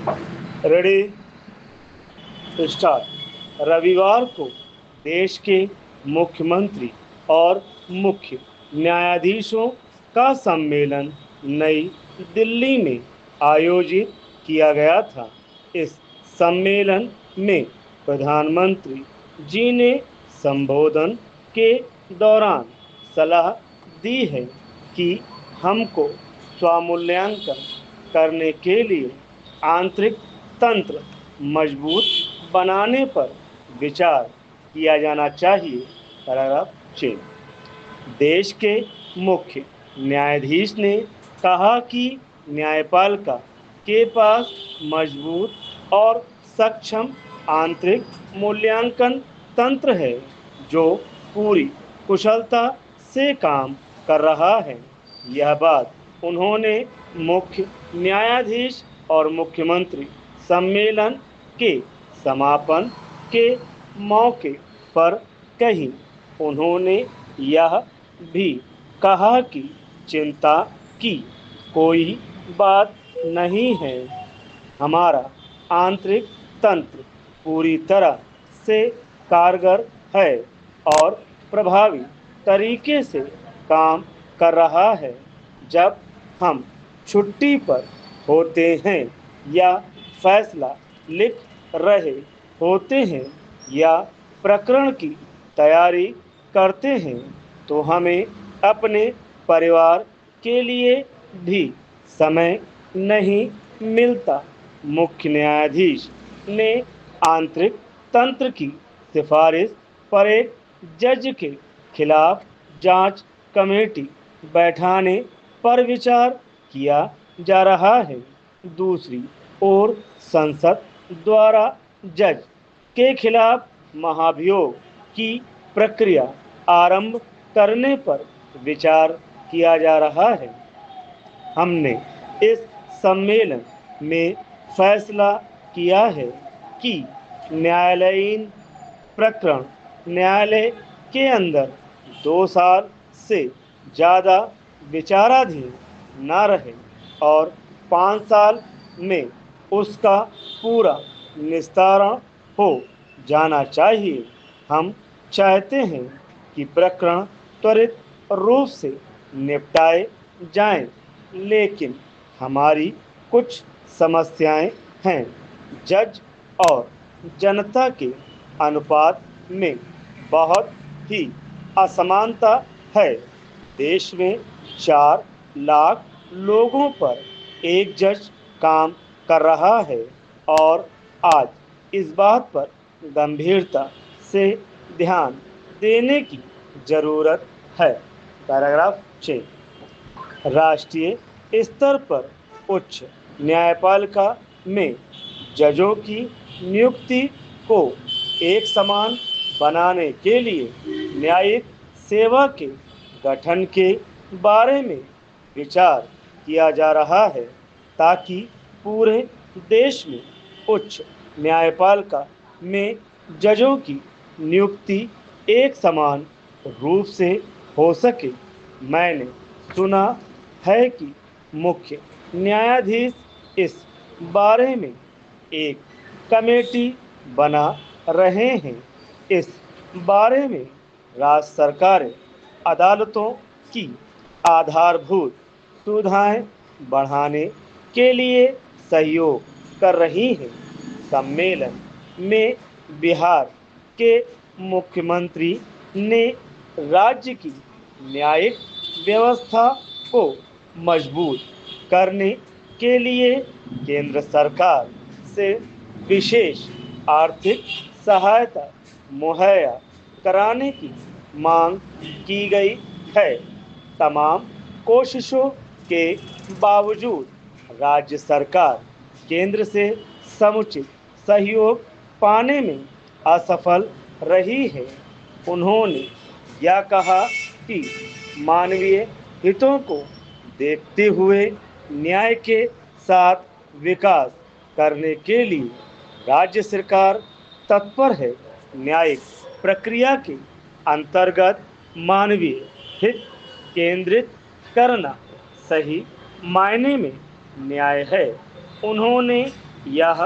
Ready start. रविवार को देश के मुख्यमंत्री और मुख्य न्यायाधीशों का सम्मेलन नई दिल्ली में आयोजित किया गया था। इस सम्मेलन में प्रधानमंत्री जी ने संबोधन के दौरान सलाह दी है कि हमको स्वमूल्यांकन करने के लिए आंतरिक तंत्र मजबूत बनाने पर विचार किया जाना चाहिए। पैराग्राफ 6। देश के मुख्य न्यायाधीश ने कहा कि न्यायपालिका के पास मजबूत और सक्षम आंतरिक मूल्यांकन तंत्र है जो पूरी कुशलता से काम कर रहा है। यह बात उन्होंने मुख्य न्यायाधीश और मुख्यमंत्री सम्मेलन के समापन के मौके पर कही। उन्होंने यह भी कहा कि चिंता की कोई बात नहीं है। हमारा आंतरिक तंत्र पूरी तरह से कारगर है और प्रभावी तरीके से काम कर रहा है। जब हम छुट्टी पर होते हैं या फैसला लिख रहे होते हैं या प्रकरण की तैयारी करते हैं तो हमें अपने परिवार के लिए भी समय नहीं मिलता। मुख्य न्यायाधीश ने आंतरिक तंत्र की सिफारिश पर एक जज के खिलाफ जांच कमेटी बैठाने पर विचार किया जा रहा है। दूसरी ओर संसद द्वारा जज के खिलाफ महाभियोग की प्रक्रिया आरंभ करने पर विचार किया जा रहा है। हमने इस सम्मेलन में फैसला किया है कि न्यायालयीन प्रकरण न्यायालय के अंदर 2 साल से ज़्यादा विचाराधीन न रहे और 5 साल में उसका पूरा निस्तारण हो जाना चाहिए। हम चाहते हैं कि प्रकरण त्वरित रूप से निपटाए जाएं, लेकिन हमारी कुछ समस्याएं हैं। जज और जनता के अनुपात में बहुत ही असमानता है। देश में 4 लाख लोगों पर एक जज काम कर रहा है और आज इस बात पर गंभीरता से ध्यान देने की जरूरत है। पैराग्राफ 6। राष्ट्रीय स्तर पर उच्च न्यायपालिका में जजों की नियुक्ति को एक समान बनाने के लिए न्यायिक सेवा के गठन के बारे में विचार किया जा रहा है ताकि पूरे देश में उच्च न्यायपालिका में जजों की नियुक्ति एक समान रूप से हो सके। मैंने सुना है कि मुख्य न्यायाधीश इस बारे में एक कमेटी बना रहे हैं। इस बारे में राज्य सरकारें अदालतों की आधारभूत सुविधाएं बढ़ाने के लिए सहयोग कर रही हैं। सम्मेलन में बिहार के मुख्यमंत्री ने राज्य की न्यायिक व्यवस्था को मजबूत करने के लिए केंद्र सरकार से विशेष आर्थिक सहायता मुहैया कराने की मांग की गई है। तमाम कोशिशों के बावजूद राज्य सरकार केंद्र से समुचित सहयोग पाने में असफल रही है। उन्होंने यह कहा कि मानवीय हितों को देखते हुए न्याय के साथ विकास करने के लिए राज्य सरकार तत्पर है। न्यायिक प्रक्रिया के अंतर्गत मानवीय हित केंद्रित करना सही मायने में न्याय है। उन्होंने यह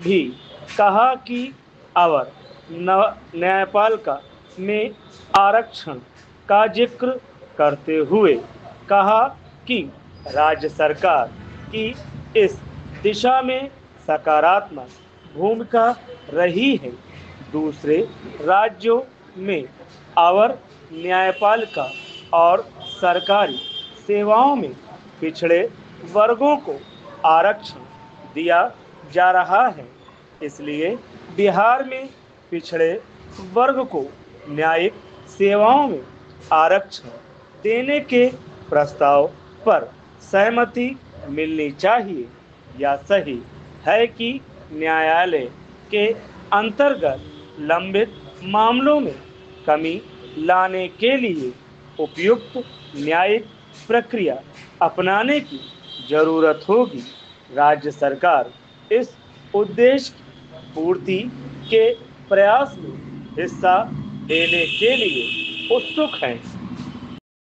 भी कहा कि अवर न्यायपालिका में आरक्षण का जिक्र करते हुए कहा कि राज्य सरकार की इस दिशा में सकारात्मक भूमिका रही है। दूसरे राज्यों में अवर न्यायपालिका और सरकारी सेवाओं में पिछड़े वर्गों को आरक्षण दिया जा रहा है, इसलिए बिहार में पिछड़े वर्ग को न्यायिक सेवाओं में आरक्षण देने के प्रस्ताव पर सहमति मिलनी चाहिए। यह सही है कि न्यायालय के अंतर्गत लंबित मामलों में कमी लाने के लिए उपयुक्त न्यायिक प्रक्रिया अपनाने की जरूरत होगी। राज्य सरकार इस उद्देश्य की पूर्ति के प्रयास में हिस्सा लेने के लिए उत्सुक हैं।